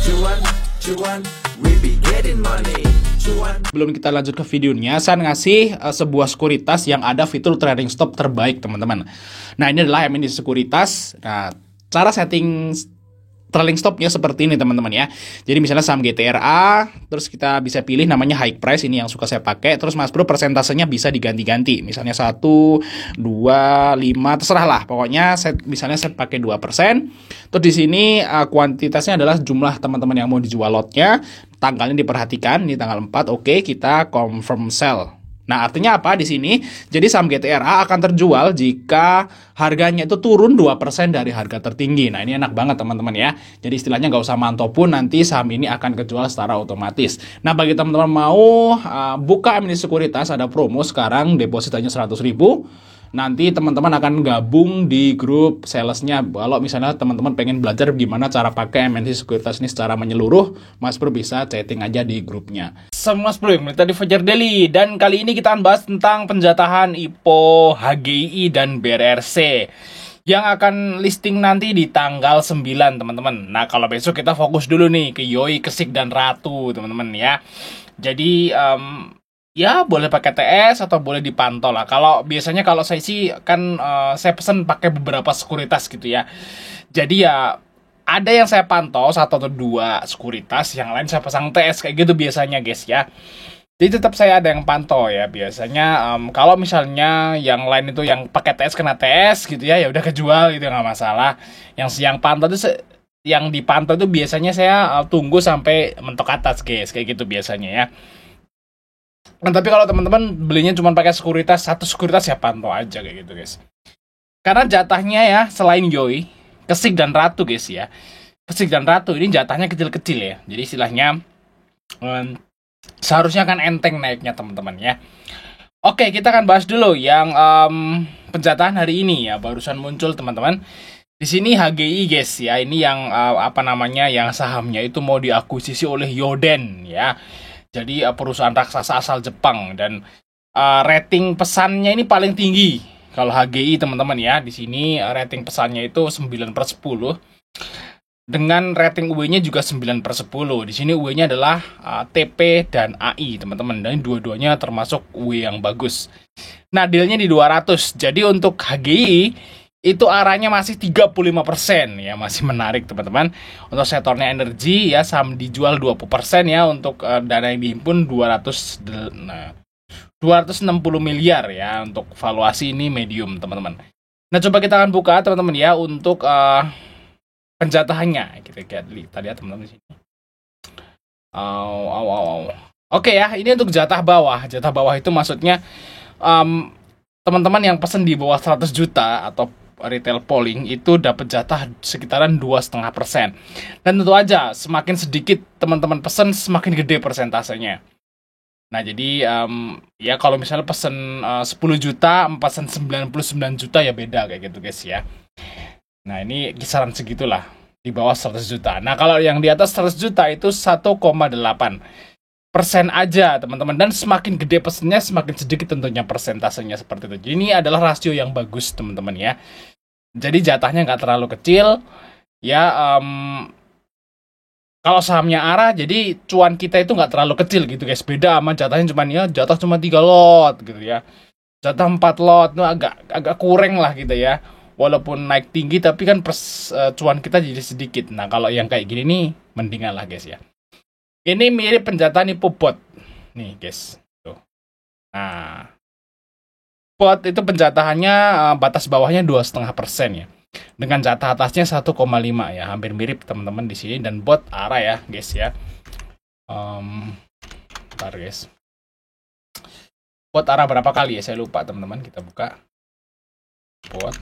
Cuan, cuan, we be getting money. Cuan. Sebelum kita lanjut ke videonya, saya ngasih sebuah sekuritas yang ada fitur trading stop terbaik, teman-teman. Nah, ini adalah MND Sekuritas. Nah, cara setting trailing stopnya seperti ini, teman-teman ya. Jadi misalnya saham GTRA, terus kita bisa pilih namanya high price, ini yang suka saya pakai. Terus Mas Bro persentasenya bisa diganti-ganti. Misalnya 1, 2, 5, terserah lah. Pokoknya misalnya saya pakai 2%. Terus di sini kuantitasnya adalah jumlah teman-teman yang mau dijual lotnya. Tanggalnya diperhatikan, ini tanggal 4. Oke, kita confirm sell. Nah, artinya apa di sini? Jadi saham GTRA akan terjual jika harganya itu turun 2% dari harga tertinggi. Nah, ini enak banget teman-teman ya. Jadi istilahnya nggak usah mantau pun, nanti saham ini akan kejual secara otomatis. Nah, bagi teman-teman mau buka MND Sekuritas, ada promo sekarang, deposit hanya 100.000. Nanti teman-teman akan gabung di grup salesnya. Kalau misalnya teman-teman pengen belajar gimana cara pakai MND Sekuritas ini secara menyeluruh, Mas Bro bisa chatting aja di grupnya. Sama Mas Bro yang tadi Fajar Daily, dan kali ini kita akan bahas tentang penjatahan IPO, HGI, dan BRRC yang akan listing nanti di tanggal 9, teman-teman. Nah, kalau besok kita fokus dulu nih ke Yoi, Kesik, dan Ratu, teman-teman ya. Jadi, ya boleh pakai TS atau boleh dipantau lah. Kalau biasanya kalau saya sih kan saya pesen pakai beberapa sekuritas gitu ya. Jadi ya ada yang saya pantau 1 atau 2 sekuritas, yang lain saya pasang TS kayak gitu biasanya guys ya. Jadi tetap saya ada yang pantau ya biasanya. Kalau misalnya yang lain itu yang pakai TS kena TS gitu ya, ya udah kejual gitu nggak masalah. Yang pantau itu yang dipantau itu biasanya saya tunggu sampai mentok atas guys, kayak gitu biasanya ya. Nah, tapi kalau teman-teman belinya cuma pakai sekuritas, 1 sekuritas ya pantau aja kayak gitu guys. Karena jatahnya ya selain Yoi, Kesik, dan Ratu guys ya. Kesik dan Ratu ini jatahnya kecil-kecil ya. Jadi istilahnya seharusnya kan enteng naiknya teman-teman ya. Oke, kita akan bahas dulu yang penjatahan hari ini ya, barusan muncul teman-teman. Di sini HGI guys ya, ini yang yang sahamnya itu mau diakuisisi oleh Yoden ya. Jadi perusahaan raksasa asal Jepang, dan rating pesannya ini paling tinggi kalau HGI teman-teman ya. Di sini rating pesannya itu 9/10 dengan rating UE-nya juga 9/10. Di sini UE-nya adalah TP dan AI teman-teman, dan dua-duanya termasuk UE yang bagus. Nah, dealnya di 200. Jadi untuk HGI itu arahnya masih 35% ya, masih menarik teman-teman. Untuk sektornya energi ya, saham dijual 20% ya. Untuk dana yang dihimpun 260 miliar ya. Untuk valuasi ini medium teman-teman. Nah, coba kita akan buka teman-teman ya untuk penjatahannya. Kita lihat tadi ya teman-teman di sini. Oke ya, ini untuk jatah bawah. Jatah bawah itu maksudnya teman-teman yang pesen di bawah 100 juta atau retail polling itu dapat jatah sekitaran 2,5%. Dan tentu aja semakin sedikit teman-teman pesen, semakin gede persentasenya. Nah, jadi ya kalau misalnya pesen 10 juta, pesen 99 juta ya beda kayak gitu guys ya. Nah, ini kisaran segitulah di bawah 100 juta. Nah, kalau yang di atas 100 juta itu 1,8% aja teman-teman, dan semakin gede pesennya semakin sedikit tentunya persentasenya seperti itu. Jadi ini adalah rasio yang bagus teman-teman ya. Jadi jatahnya nggak terlalu kecil ya. Kalau sahamnya ARA, jadi cuan kita itu nggak terlalu kecil gitu guys. Beda sama jatahnya jatah cuma 3 lot gitu ya. Jatah 4 lot itu agak kurang lah gitu ya. Walaupun naik tinggi tapi kan cuan kita jadi sedikit. Nah, kalau yang kayak gini nih mendingan lah guys ya. Ini mirip penjatahan IPO bot. Nih guys. Tuh. Nah, bot itu penjatahannya batas bawahnya 2,5% ya. Dengan jatah atasnya 1,5 ya. Hampir mirip teman-teman di sini, dan bot ARA ya guys ya. Bentar guys. Bot ARA berapa kali ya? Saya lupa teman-teman. Kita buka. Bot.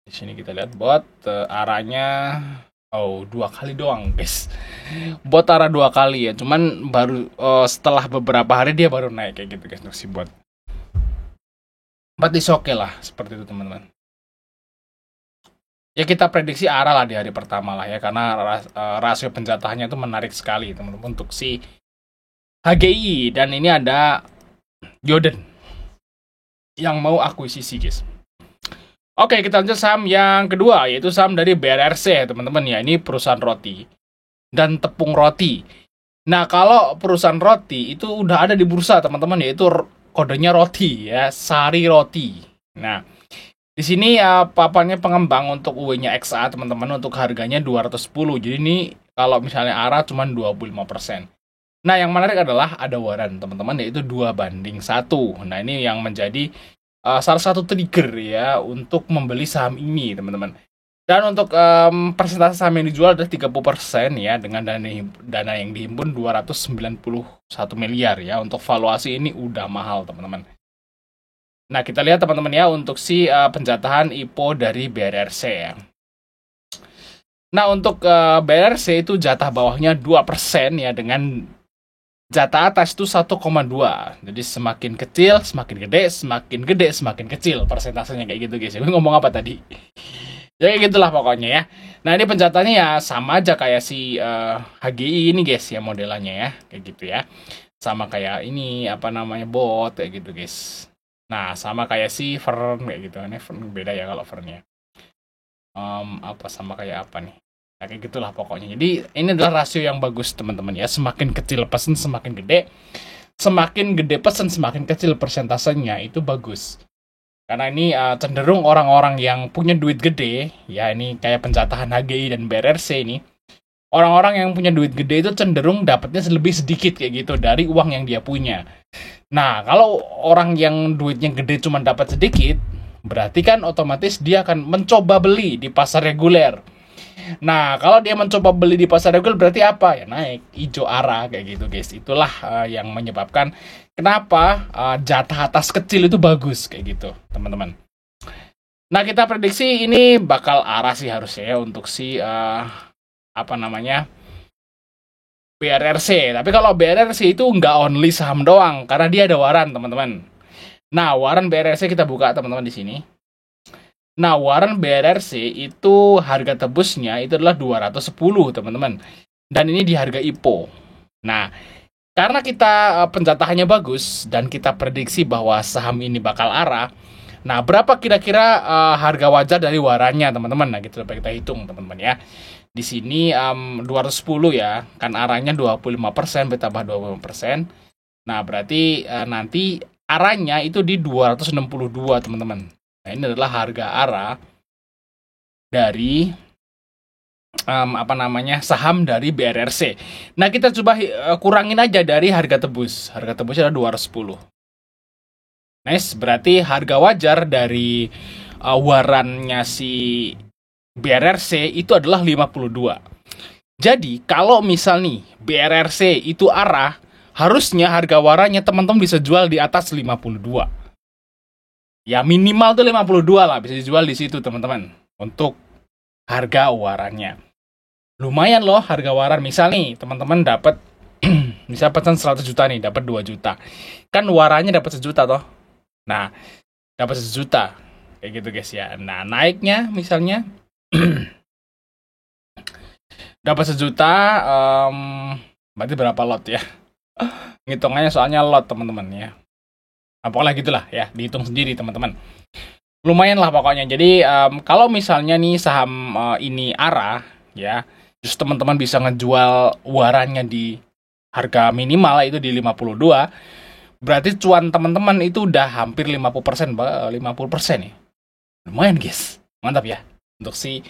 Di sini kita lihat bot arahnya 2 kali doang guys. Bot arah 2 kali ya, cuman baru setelah beberapa hari dia baru naik kayak gitu guys untuk si bot. But is oke lah seperti itu teman-teman. Ya kita prediksi arah lah di hari pertama lah ya, karena rasio penjatahannya itu menarik sekali teman-teman untuk si HGI, dan ini ada Yoden yang mau akuisisi guys. Oke, kita lanjut saham yang kedua, yaitu saham dari BRRC, teman-teman ya. Ini perusahaan roti dan tepung roti. Nah, kalau perusahaan roti itu udah ada di bursa, teman-teman, yaitu kodenya roti ya, Sari Roti. Nah, di sini papannya pengembang untuk UE-nya XA, teman-teman, untuk harganya 210. Jadi ini kalau misalnya ARA cuma 25%. Nah, yang menarik adalah ada waran, teman-teman, yaitu 2:1. Nah, ini yang menjadi salah satu trigger ya untuk membeli saham ini, teman-teman. Dan untuk persentase saham yang dijual adalah 30% ya, dengan dana yang dihimpun 291 miliar ya. Untuk valuasi ini udah mahal, teman-teman. Nah, kita lihat teman-teman ya untuk si penjatahan IPO dari BRRC ya. Nah, untuk BRRC itu jatah bawahnya 2% ya, dengan jatah atas itu 1,2. Jadi semakin kecil, semakin gede, semakin gede, semakin kecil persentasenya, kayak gitu guys. Gue ngomong apa tadi? Ya kayak gitulah pokoknya ya. Nah, ini penjatahannya ya sama aja kayak si HGI ini guys ya, modelannya ya. Kayak gitu ya. Sama kayak ini apa namanya, bot kayak gitu guys. Nah, sama kayak si Fern kayak gitu. Ini Fern beda ya kalau Fernnya. Apa sama kayak apa nih? Nah, kayak gitulah pokoknya. Jadi ini adalah rasio yang bagus teman-teman ya. Semakin kecil pesan semakin gede. Semakin gede pesan semakin kecil persentasenya, itu bagus. Karena ini cenderung orang-orang yang punya duit gede, ya ini kayak penjatahan HGI dan BRRC ini. Orang-orang yang punya duit gede itu cenderung dapatnya lebih sedikit kayak gitu dari uang yang dia punya. Nah, kalau orang yang duitnya gede cuma dapat sedikit, berarti kan otomatis dia akan mencoba beli di pasar reguler. Nah, kalau dia mencoba beli di pasar reguler berarti apa? Ya naik, hijau arah kayak gitu guys. Itulah yang menyebabkan kenapa jatah atas kecil itu bagus kayak gitu, teman-teman. Nah, kita prediksi ini bakal arah sih harusnya ya untuk si apa namanya, BRRC. Tapi kalau BRRC itu nggak only saham doang, karena dia ada waran, teman-teman. Nah, waran BRRC kita buka, teman-teman, di sini. Nah, waran BRRC itu harga tebusnya itu adalah 210, teman-teman. Dan ini di harga IPO. Nah, karena kita penjatahannya bagus dan kita prediksi bahwa saham ini bakal arah. Nah, berapa kira-kira harga wajar dari warannya, teman-teman? Nah, gitu kita hitung, teman-teman ya. Di sini 210 ya, kan arahnya 25%, bertambah 25%. Nah, berarti nanti arahnya itu di 262, teman-teman. Nah, ini adalah harga arah dari apa namanya, saham dari BRRC. Nah, kita coba kurangin aja dari harga tebus. Harga tebusnya adalah 210. Nice, berarti harga wajar dari warannya si BRRC itu adalah 52. Jadi, kalau misal nih BRRC itu arah, harusnya harga warannya teman-teman bisa jual di atas 52. Ya minimal tuh 52 lah, bisa dijual di situ teman-teman. Untuk harga warannya. Lumayan loh harga waran. Misal nih teman-teman dapat misal pesan 100 juta nih, dapat 2 juta. Kan warannya dapat 1 juta toh. Nah, dapat 1 juta. Kayak gitu guys ya. Nah, naiknya misalnya dapat 1 juta, berarti berapa lot ya? Ngitungannya soalnya lot teman-teman ya. Nah, pokoknya gitulah ya, dihitung sendiri teman-teman. Lumayan lah pokoknya. Jadi kalau misalnya nih saham ini arah ya, terus teman-teman bisa ngejual warannya di harga minimal itu di 52, berarti cuan teman-teman itu udah hampir 50%, 50% ya. Lumayan guys. Mantap ya. Untuk si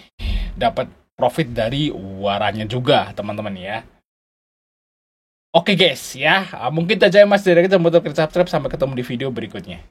dapat profit dari warannya juga teman-teman ya. Oke guys ya, mungkin aja mas dari kita, butuh subscribe, sampai ketemu di video berikutnya.